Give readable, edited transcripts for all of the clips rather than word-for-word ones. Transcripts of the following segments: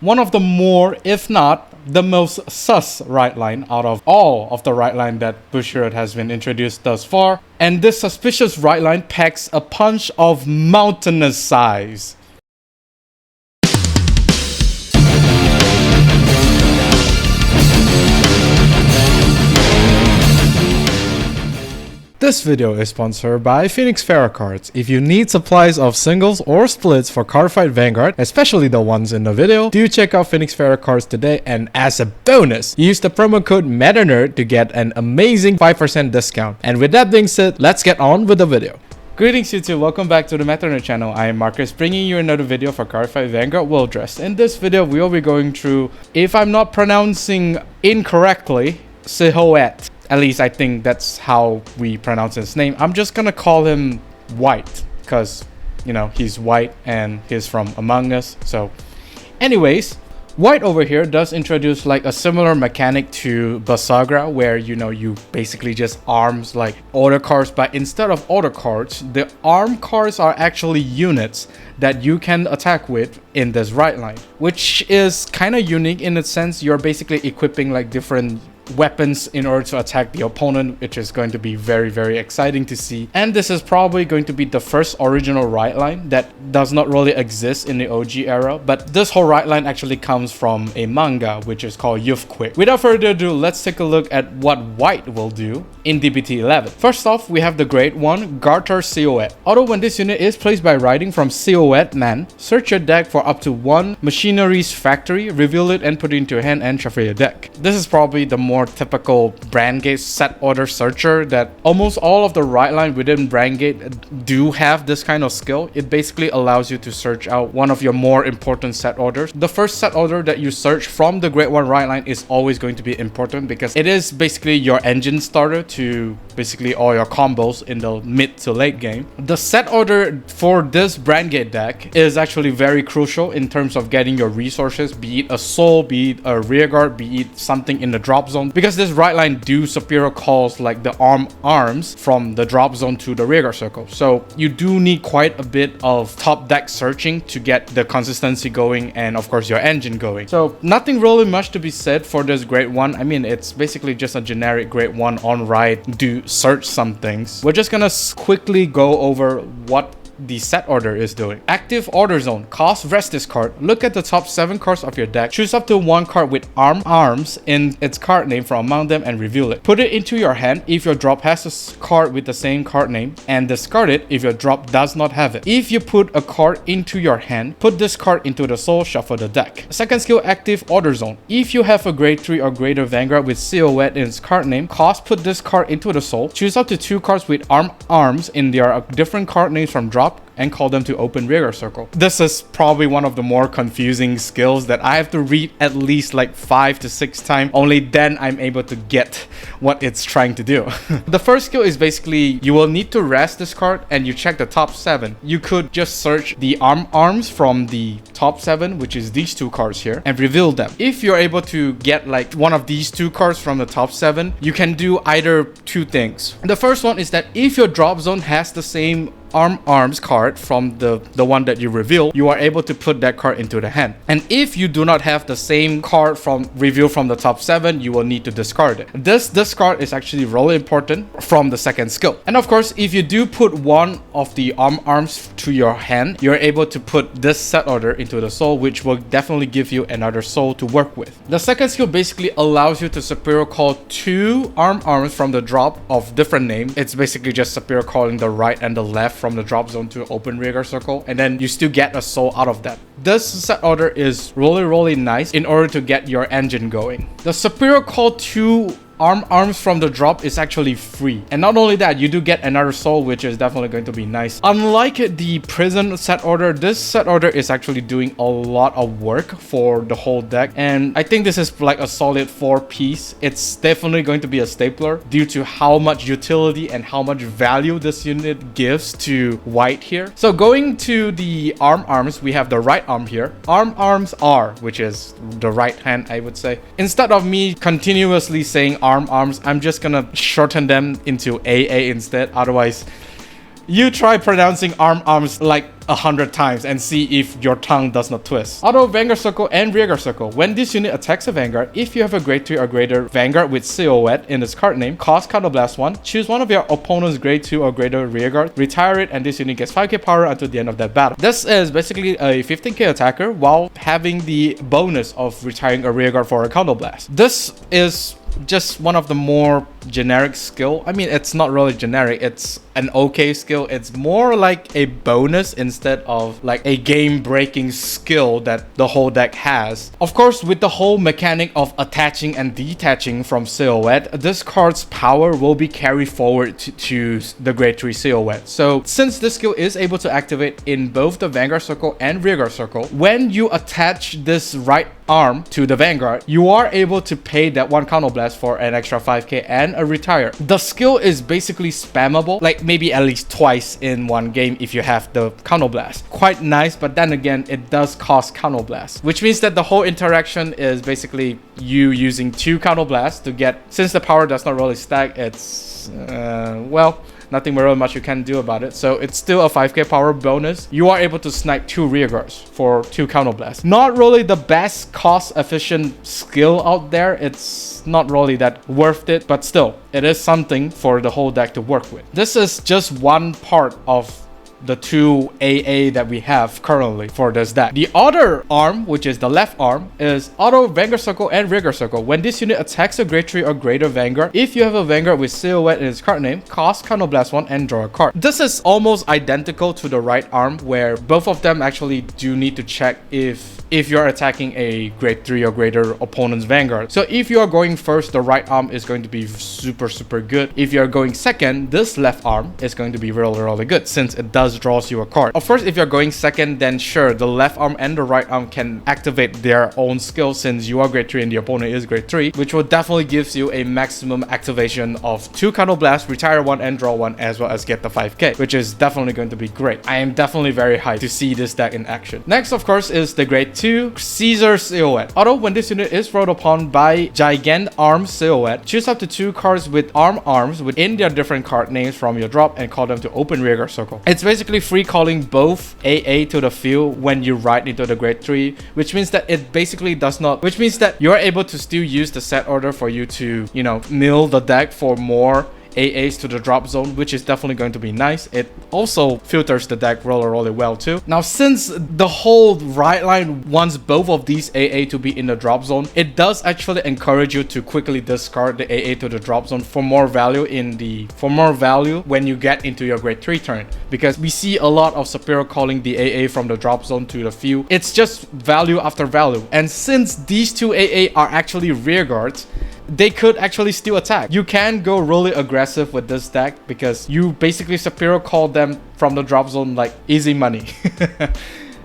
one of the more, if not the most sus Rideline out of all of the Rideline that Bushiroad has been introduced thus far. And this suspicious Rideline packs a punch of mountainous size. This video is sponsored by Phoenix Cards. If you need supplies of singles or splits for Cardfight Vanguard, especially the ones in the video, do check out Phoenix Cards today, and as a bonus, use the promo code MetaNerd to get an amazing 5% discount. And with that being said, let's get on with the video. Greetings YouTube, welcome back to the MetaNerd channel. I am Marcus, bringing you another video for Cardfight Vanguard Willdress. In this video, we will be going through, if I'm not pronouncing incorrectly, chenmwt. At least I think that's how we pronounce his name. I'm just gonna call him White because, you know, he's white and he's from Among Us. So anyways, White over here does introduce like a similar mechanic to Basagra, where, you know, you basically just arms like order cards, but instead of order cards, the arm cards are actually units that you can attack with in this Rideline, which is kind of unique in a sense. You're basically equipping like different weapons in order to attack the opponent, which is going to be very exciting to see. And this is probably going to be the first original Rideline that does not really exist in the OG era, but this whole Rideline actually comes from a manga which is called Youthquake. Without further ado, let's take a look at what White will do in DBT11. First off, we have the great one, Garter chenmwt. Although when this unit is placed by riding from chenmwt man, search your deck for up to one Machineries Factory, reveal it and put it into your hand and shuffle your deck. This is probably the more typical Brandt set order searcher that almost all of the Rideline within Brandt do have this kind of skill. It basically allows you to search out one of your more important set orders. The first set order that you search from the Great One Rideline is always going to be important because it is basically your engine starter to basically all your combos in the mid to late game. The set order for this Brandt deck is actually very crucial in terms of getting your resources, be it a soul, be it a rearguard, be it something in the drop zone, because this Rideline do superior calls like the arms from the drop zone to the rearguard circle. So you do need quite a bit of top deck searching to get the consistency going and of course your engine going. So nothing really much to be said for this Great One. I mean, it's basically just a generic Great One on ride, do search some things. We're just gonna quickly go over what the set order is doing. Active order zone. Cost rest this card. Look at the top 7 cards of your deck. Choose up to one card with arms in its card name from among them and reveal it. Put it into your hand if your drop has a card with the same card name, and discard it if your drop does not have it. If you put a card into your hand, put this card into the soul, shuffle the deck. Second skill, active order zone. If you have a grade 3 or greater Vanguard with chenmwt in its card name, put this card into the soul. Choose up to 2 cards with arms in their different card names from drop and call them to open rearguard circle. This is probably one of the more confusing skills that I have to read at least like 5 to 6 times. Only then I'm able to get what it's trying to do. The first skill is basically you will need to rest this card and you check the top 7. You could just search the arms from the top 7, which is these 2 cards here, and reveal them. If you're able to get like one of these 2 cards from the top 7, you can do either 2 things. The first one is that if your drop zone has the same arms card from the one that you reveal, you are able to put that card into the hand. And if you do not have the same card from reveal from the top 7, you will need to discard it. This card is actually really important from the second skill. And of course, if you do put one of the arms to your hand, you're able to put this set order into the soul, which will definitely give you another soul to work with. The second skill basically allows you to superior call 2 arms from the drop of different name. It's basically just superior calling the right and the left from the drop zone to open rearguard circle, and then you still get a soul out of that. This set order is really nice in order to get your engine going. The superior call 2 arms from the drop is actually free, and not only that, you do get another soul, which is definitely going to be nice. Unlike the prison set order, this set order is actually doing a lot of work for the whole deck, and I think this is like a solid 4 piece. It's definitely going to be a stapler due to how much utility and how much value this unit gives to White here. So going to the arms, we have the right arm here. Arms R, which is the right hand, I would say. Instead of me continuously saying arms, I'm just gonna shorten them into AA instead. Otherwise, You try pronouncing arms like 100 times and see if your tongue does not twist. Auto Vanguard Circle and Rearguard Circle. When this unit attacks a Vanguard, if you have a grade 2 or greater Vanguard with Silhouette in its card name, cost Counterblast 1, choose one of your opponent's grade 2 or greater Rearguard, retire it, and this unit gets 5k power until the end of that battle. This is basically a 15k attacker while having the bonus of retiring a Rearguard for a Counterblast. This is just one of the more generic skill. I mean, it's not really generic, it's an okay skill. It's more like a bonus instead of like a game-breaking skill that the whole deck has. Of course, with the whole mechanic of attaching and detaching from Silhouette, this card's power will be carried forward to the grade 3 Silhouette. So since this skill is able to activate in both the Vanguard Circle and Rearguard Circle, when you attach this right arm to the Vanguard, you are able to pay that one Counterblast for an extra 5k and a retire. The skill is basically spammable, like maybe at least twice in one game if you have the Counterblast. Quite nice, but then again, it does cost Counterblast, which means that the whole interaction is basically you using 2 Counterblasts to get, since the power does not really stack, it's well, nothing really much you can do about it. So it's still a 5k power bonus. You are able to snipe 2 Rearguards for 2 Counterblasts. Not really the best cost efficient skill out there. It's not really that worth it, but still, it is something for the whole deck to work with. This is just one part of the 2 AA that we have currently for this deck. The other arm, which is the left arm, is Auto Vanguard Circle and Rearguard Circle. When this unit attacks a grade 3 or greater Vanguard, if you have a Vanguard with Silhouette in its card name, cost Counterblast 1 and draw a card. This is almost identical to the right arm, where both of them actually do need to check if you're attacking a grade 3 or greater opponent's Vanguard. So if you are going first, the right arm is going to be super good. If you're going second, this left arm is going to be really good, since it does draws you a card. Of course, if you're going second, then sure, the left arm and the right arm can activate their own skill, since you are grade 3 and the opponent is grade 3, which will definitely gives you a maximum activation of 2 Counterblast, retire 1 and draw 1, as well as get the 5k, which is definitely going to be great. I am definitely very hyped to see this deck in action. Next, of course, is the grade 2 Caezar Silhouette. Although when this unit is rolled upon by Gigant Arm Silhouette, choose up to 2 cards with arms within their different card names from your drop and call them to open Rearguard Circle. It's basically free calling both AA to the field when you ride into the grade 3, which means that it basically does not, which means that you're able to still use the set order for you to, you know, mill the deck for more AAs to the drop zone, which is definitely going to be nice. It also filters the deck really well too. Now, since the whole Rideline wants both of these AA to be in the drop zone, it does actually encourage you to quickly discard the AA to the drop zone for more value when you get into your grade 3 turn, because we see a lot of superior calling the AA from the drop zone to the field. It's just value after value, and since these 2 AA are actually rear guards, they could actually still attack. You can go really aggressive with this deck because you basically superior call them from the drop zone like easy money.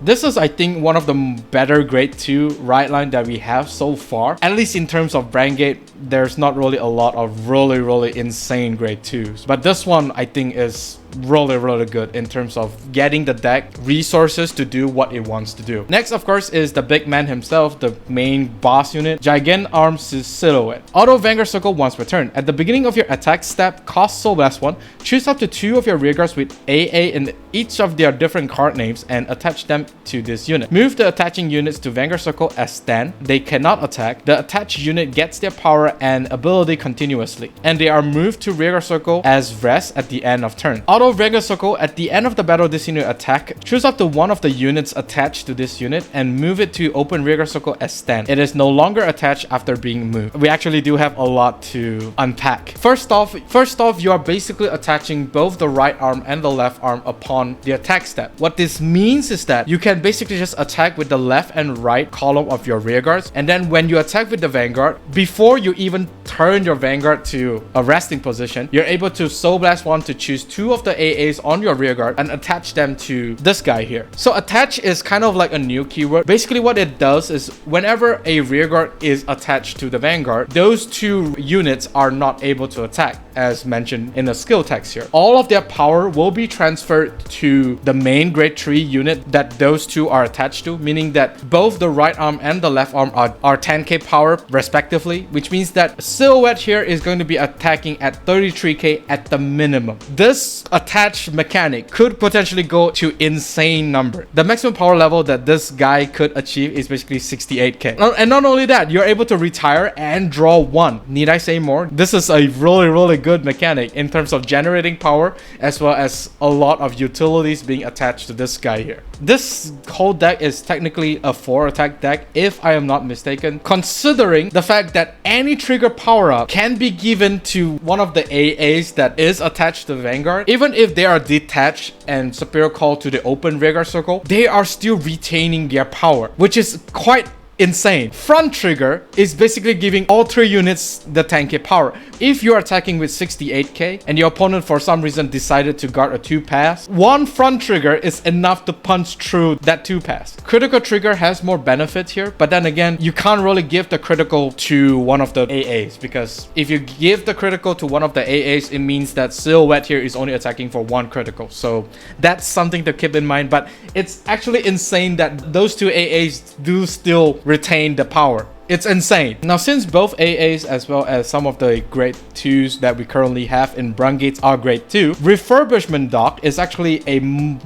This is, I think, one of the better grade 2 Rideline that we have so far. At least in terms of Brandt, there's not really a lot of really insane grade 2s. But this one, I think, is really good in terms of getting the deck resources to do what it wants to do. Next, of course, is the big man himself, the main boss unit, Gigant Arms Silhouette. Auto Vanguard Circle once per turn. At the beginning of your attack step, cost Soul Blast 1, choose up to 2 of your rearguards with AA in each of their different card names and attach them to this unit. Move the attaching units to Vanguard Circle as stand. They cannot attack. The attached unit gets their power and ability continuously, and they are moved to Rearguard Circle as rest at the end of turn. Auto Vanguard Circle, at the end of the battle this unit attack, choose up to 1 of the units attached to this unit and move it to open Rearguard Circle as stand. It is no longer attached after being moved. We actually do have a lot to unpack. First off, you are basically attaching both the right arm and the left arm upon the attack step. What this means is that you can basically just attack with the left and right column of your rearguards, and then when you attack with the Vanguard, before you even turn your Vanguard to a resting position, you're able to Soul Blast 1 to choose 2 of the AAs on your rearguard and attach them to this guy here. So attach is kind of like a new keyword. Basically what it does is whenever a rearguard is attached to the Vanguard, those 2 units are not able to attack, as mentioned in the skill text here. All of their power will be transferred to the main grade 3 unit that those 2 are attached to, meaning that both the right arm and the left arm are 10k power respectively, which means that Silhouette here is going to be attacking at 33k at the minimum. This attached mechanic could potentially go to insane number. The maximum power level that this guy could achieve is basically 68k. And not only that, you're able to retire and draw one. Need I say more? This is a really good mechanic in terms of generating power, as well as a lot of utilities being attached to this guy here. This whole deck is technically a 4 attack deck, if I am not mistaken, considering the fact that any trigger power up can be given to one of the AAs that is attached to Vanguard. Even if they are detached and superior call to the open Vanguard circle, they are still retaining their power, which is quite insane. Front trigger is basically giving all 3 units the 10k power. If you're attacking with 68k and your opponent for some reason decided to guard a 2-pass, one front trigger is enough to punch through that 2-pass. Critical trigger has more benefits here, but then again, you can't really give the critical to one of the AAs, because if you give the critical to one of the AAs, it means that Silhouette here is only attacking for 1 critical. So that's something to keep in mind, but it's actually insane that those 2 AAs do still retain the power. It's insane. Now, since both AAs as well as some of the grade 2s that we currently have in Brandt gates are grade 2, refurbishment dock is actually a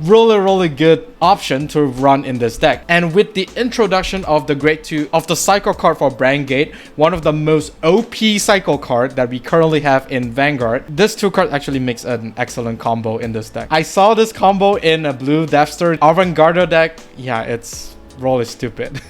really good option to run in this deck. And with the introduction of the grade 2 of the cycle card for Brandt gate, one of the most OP cycle card that we currently have in Vanguard, this 2 card actually makes an excellent combo in this deck. I saw this combo in a blue Death Star Avant-Garde deck. Yeah, it's really stupid.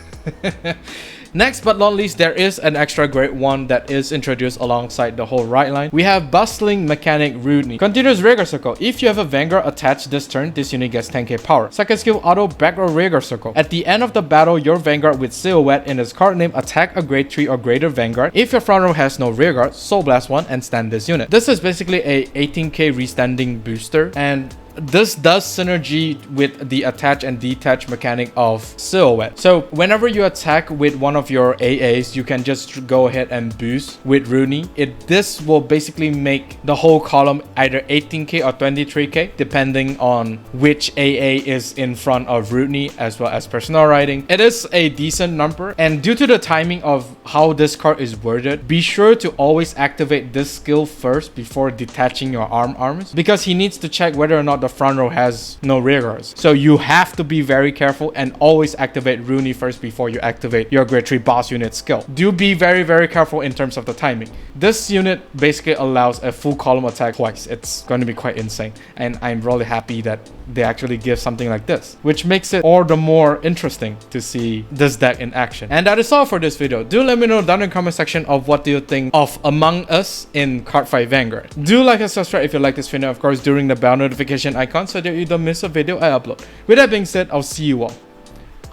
Next but not least, there is an extra grade 1 that is introduced alongside the whole Rideline. We have Bustling mechanic Rodney. Continuous Rhaegar Circle. If you have a Vanguard attached this turn, this unit gets 10k power. Second skill, auto back row Rhaegar Circle. At the end of the battle, your Vanguard with Silhouette in its card name attack a grade 3 or greater Vanguard. If your front row has no Rearguard, Soul Blast 1 and stand this unit. This is basically a 18k restanding booster, and this does synergy with the attach and detach mechanic of Silhouette. So whenever you attack with one of your AAs, you can just go ahead and boost with Rodney. This will basically make the whole column either 18k or 23k, depending on which AA is in front of Rodney, as well as personal riding. It is a decent number, and due to the timing of how this card is worded, be sure to always activate this skill first before detaching your arms, because he needs to check whether or not the front row has no rear guards. So you have to be very careful and always activate Rodney first before you activate your grade 3 boss unit skill. Do be very careful in terms of the timing. This unit basically allows a full column attack twice. It's going to be quite insane, and I'm really happy that they actually give something like this, which makes it all the more interesting to see this deck in action. And that is all for this video. Do let me know down in the comment section of what do you think of Among Us in Cardfight Vanguard. Do like and subscribe if you like this video, of course, during the bell notification icon so that you don't miss a video I upload. With that being said, I'll see you all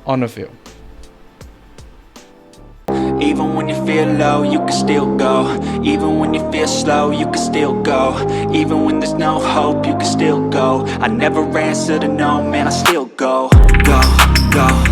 on the field. Even when you feel low, you can still go. Even when you feel slow, you can still go. Even when there's no hope, you can still go. I never answer to no, man, I still go. Go, go.